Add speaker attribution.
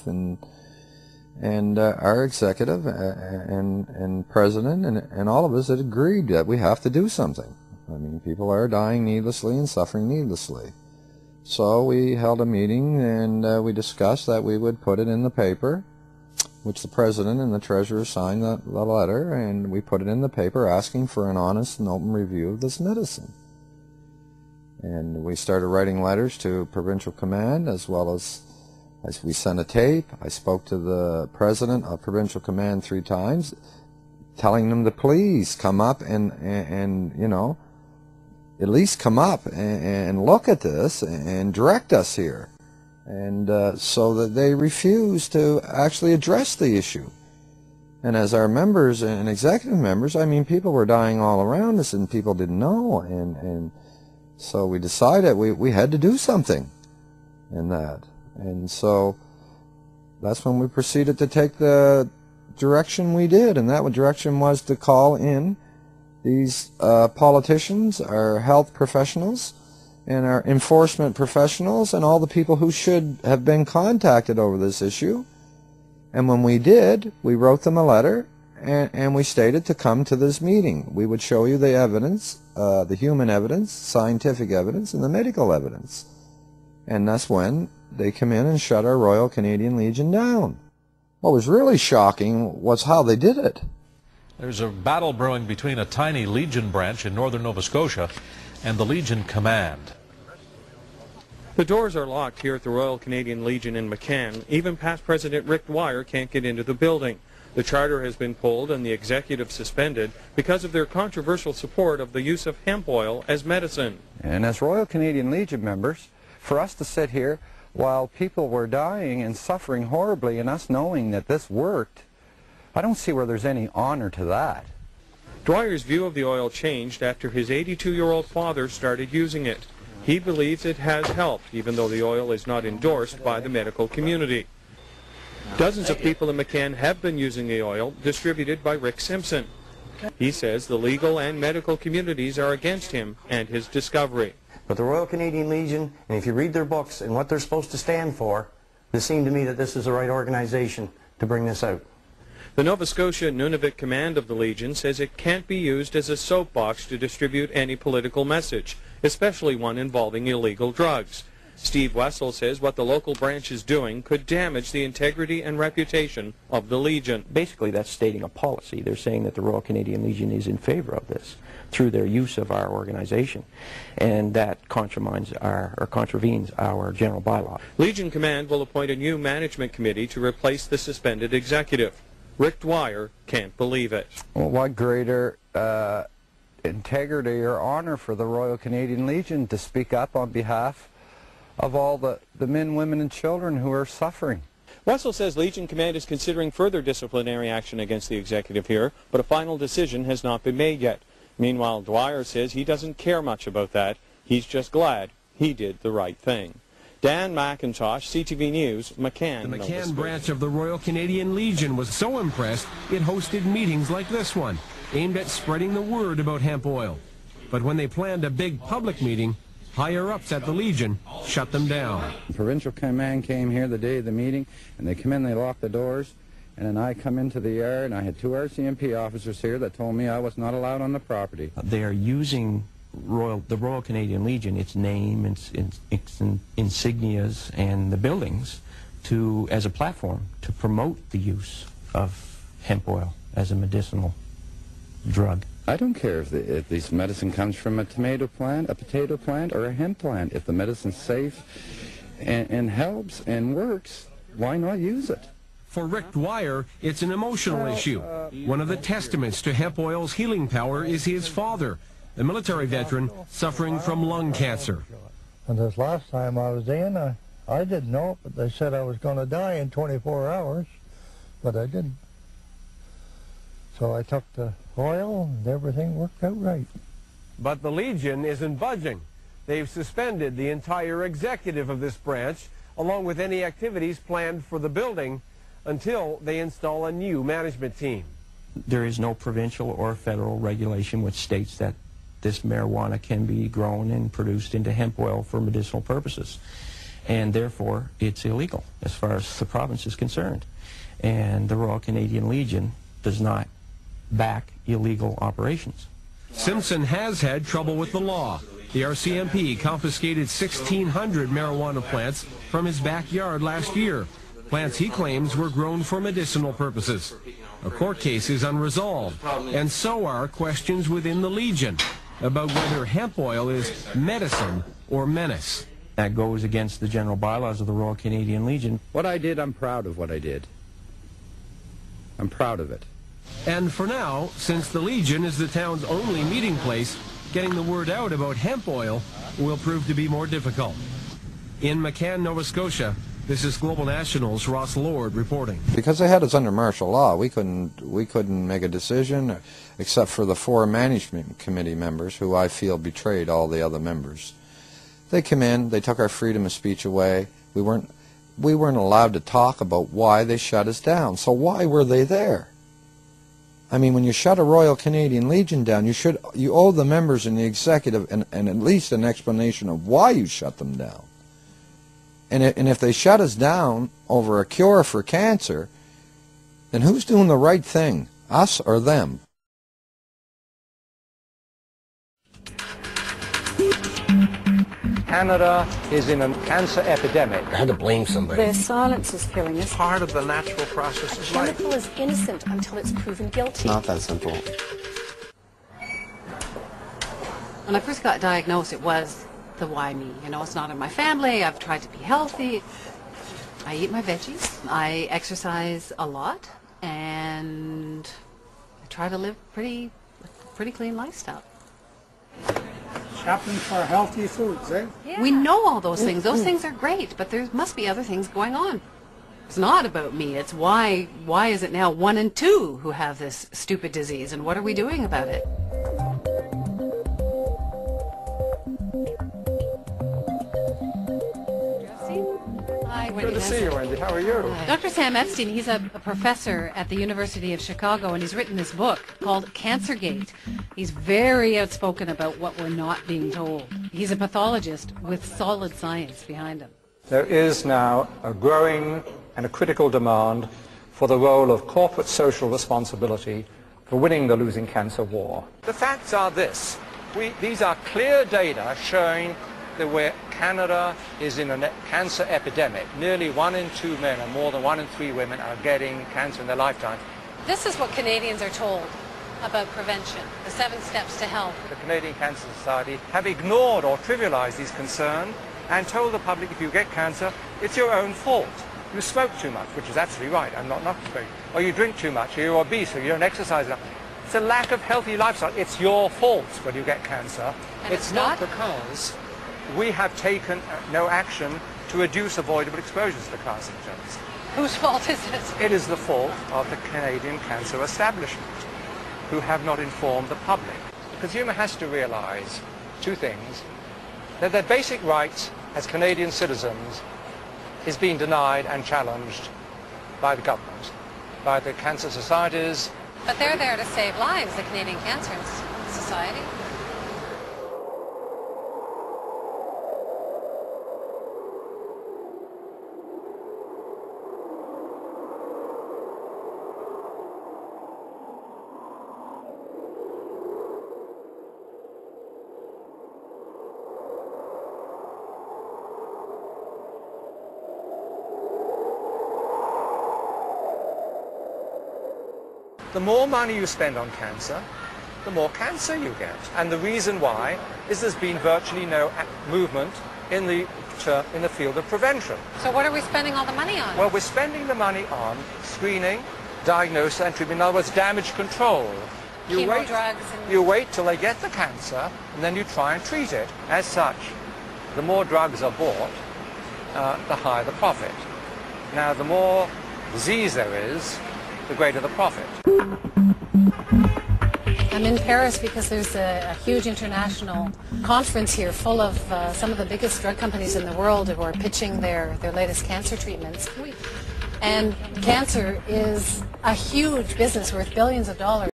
Speaker 1: and our executive and president and all of us had agreed that we have to do something. I mean, people are dying needlessly and suffering needlessly. So we held a meeting and we discussed that we would put it in the paper, which the president and the treasurer signed the letter, and we put it in the paper asking for an honest and open review of this medicine. And we started writing letters to provincial command, as well as we sent a tape. I spoke to the president of provincial command 3 times, telling them to please come up and you know, at least come up and look at this and direct us here. And so that they refused to actually address the issue. And as our members and executive members, I mean, people were dying all around us and people didn't know. And so we decided we had to do something in that. And so that's when we proceeded to take the direction we did. And that direction was to call in these politicians, our health professionals, and our enforcement professionals, and all the people who should have been contacted over this issue. And when we did, we wrote them a letter, and we stated to come to this meeting. We would show you the evidence, the human evidence, scientific evidence, and the medical evidence. And that's when they come in and shut our Royal Canadian Legion down. What was really shocking was how they did it.
Speaker 2: There's a battle brewing between a tiny Legion branch in northern Nova Scotia and the Legion Command.
Speaker 3: The doors are locked here at the Royal Canadian Legion in McCann. Even past President Rick Dwyer can't get into the building. The charter has been pulled and the executive suspended because of their controversial support of the use of hemp oil as medicine.
Speaker 4: And as Royal Canadian Legion members, for us to sit here while people were dying and suffering horribly and us knowing that this worked, I don't see where there's any honor to that.
Speaker 3: Dwyer's view of the oil changed after his 82-year-old father started using it. He believes it has helped, even though the oil is not endorsed by the medical community. Dozens of people in McCann have been using the oil distributed by Rick Simpson. He says the legal and medical communities are against him and his discovery.
Speaker 5: But the Royal Canadian Legion, and if you read their books and what they're supposed to stand for, it seemed to me that this is the right organization to bring this out.
Speaker 3: The Nova Scotia Nunavut Command of the Legion says it can't be used as a soapbox to distribute any political message, especially one involving illegal drugs. Steve Wessel says what the local branch is doing could damage the integrity and reputation of the Legion.
Speaker 6: Basically, that's stating a policy. They're saying that the Royal Canadian Legion is in favor of this through their use of our organization, and that contravenes our general bylaw.
Speaker 3: Legion Command will appoint a new management committee to replace the suspended executive. Rick Dwyer can't believe it.
Speaker 4: Well, what greater integrity or honor for the Royal Canadian Legion to speak up on behalf of all the men, women, and children who are suffering.
Speaker 3: Wessel says Legion Command is considering further disciplinary action against the executive here, but a final decision has not been made yet. Meanwhile, Dwyer says he doesn't care much about that. He's just glad he did the right thing. Dan McIntosh, CTV News, McCann.
Speaker 7: The McCann branch of the Royal Canadian Legion was so impressed it hosted meetings like this one, aimed at spreading the word about hemp oil. But when they planned a big public meeting, higher-ups at the Legion shut them down.
Speaker 4: The provincial command came here the day of the meeting, and they come in, they lock the doors, and then I come into the yard, and I had 2 RCMP officers here that told me I was not allowed on the property.
Speaker 6: They are using the Royal Canadian Legion, its name, its insignias, and the buildings as a platform to promote the use of hemp oil as a medicinal drug.
Speaker 4: I don't care if this medicine comes from a tomato plant, a potato plant, or a hemp plant. If the medicine's safe and helps and works, why not use it?
Speaker 7: For Rick Dwyer, it's an emotional issue. One of the testaments to hemp oil's healing power is his father, a military veteran suffering from lung cancer.
Speaker 8: And this last time I was in, I didn't know it, but they said I was going to die in 24 hours, but I didn't. So I took the oil and everything worked out right.
Speaker 7: But the Legion isn't budging. They've suspended the entire executive of this branch, along with any activities planned for the building, until they install a new management team.
Speaker 6: There is no provincial or federal regulation which states that this marijuana can be grown and produced into hemp oil for medicinal purposes. and therefore it's illegal as far as the province is concerned. And the Royal Canadian Legion does not back illegal operations.
Speaker 7: Simpson has had trouble with the law. The RCMP confiscated 1,600 marijuana plants from his backyard last year. Plants he claims were grown for medicinal purposes. A court case is unresolved, and so are questions within the Legion about whether hemp oil is medicine or menace.
Speaker 6: That goes against the general bylaws of the Royal Canadian Legion.
Speaker 4: What I did, I'm proud of what I did. I'm proud of it.
Speaker 7: And for now, since the Legion is the town's only meeting place, getting the word out about hemp oil will prove to be more difficult. In McCann, Nova Scotia, this is Global National's Ross Lord reporting.
Speaker 1: Because they had us under martial law, we couldn't make a decision except for the 4 management committee members who I feel betrayed all the other members. They came in, they took our freedom of speech away. We weren't allowed to talk about why they shut us down. So why were they there? I mean, when you shut a Royal Canadian Legion down, you owe the members and the executive and at least an explanation of why you shut them down. And if they shut us down over a cure for cancer, then who's doing the right thing, us or them?
Speaker 4: Canada is in a cancer epidemic.
Speaker 9: I had to blame somebody.
Speaker 10: Their silence is killing us.
Speaker 9: Part of the natural process of life.
Speaker 10: Chemical is innocent until it's proven guilty.
Speaker 9: Not that simple.
Speaker 11: When I first got diagnosed, it was the why me. You know, it's not in my family. I've tried to be healthy. I eat my veggies. I exercise a lot, and I try to live pretty clean lifestyle.
Speaker 12: Shopping for healthy foods, eh?
Speaker 11: Yeah. We know all those things. Those things are great, but there must be other things going on. It's not about me. It's why is it now 1 in 2 who have this stupid disease, and what are we doing about it?
Speaker 4: Good to see you, Wendy. How are you?
Speaker 11: Dr. Sam Epstein, he's a professor at the University of Chicago, and he's written this book called Cancergate. He's very outspoken about what we're not being told. He's a pathologist with solid science behind him.
Speaker 4: There is now a growing and a critical demand for the role of corporate social responsibility for winning the losing cancer war. The facts are this. These are clear data showing that where Canada is in a cancer epidemic. Nearly 1 in 2 men and more than 1 in 3 women are getting cancer in their lifetime.
Speaker 11: This is what Canadians are told about prevention, the 7 steps to health.
Speaker 4: The Canadian Cancer Society have ignored or trivialized these concerns and told the public if you get cancer, it's your own fault. You smoke too much, which is absolutely right. I'm not smoking. Or you drink too much, or you're obese, or you don't exercise enough. It's a lack of healthy lifestyle. It's your fault when you get cancer.
Speaker 11: And
Speaker 4: it's not because we have taken no action to reduce avoidable exposures to carcinogens.
Speaker 11: Whose fault is it?
Speaker 4: It is the fault of the Canadian cancer establishment, who have not informed the public. The consumer has to realize 2 things: that their basic rights as Canadian citizens is being denied and challenged by the government, by the cancer societies.
Speaker 11: But they're there to save lives, the Canadian Cancer Society.
Speaker 4: The more money you spend on cancer, the more cancer you get. And the reason why is there's been virtually no movement in the field of prevention.
Speaker 11: So what are we spending all the money on?
Speaker 4: Well, we're spending the money on screening, diagnosis, and treatment. In other words, damage control. You wait till they get the cancer, and then you try and treat it. As such, the more drugs are bought, the higher the profit. Now, the more disease there is, the greater the profit.
Speaker 11: I'm in Paris because there's a huge international conference here full of some of the biggest drug companies in the world who are pitching their latest cancer treatments. And cancer is a huge business worth billions of dollars.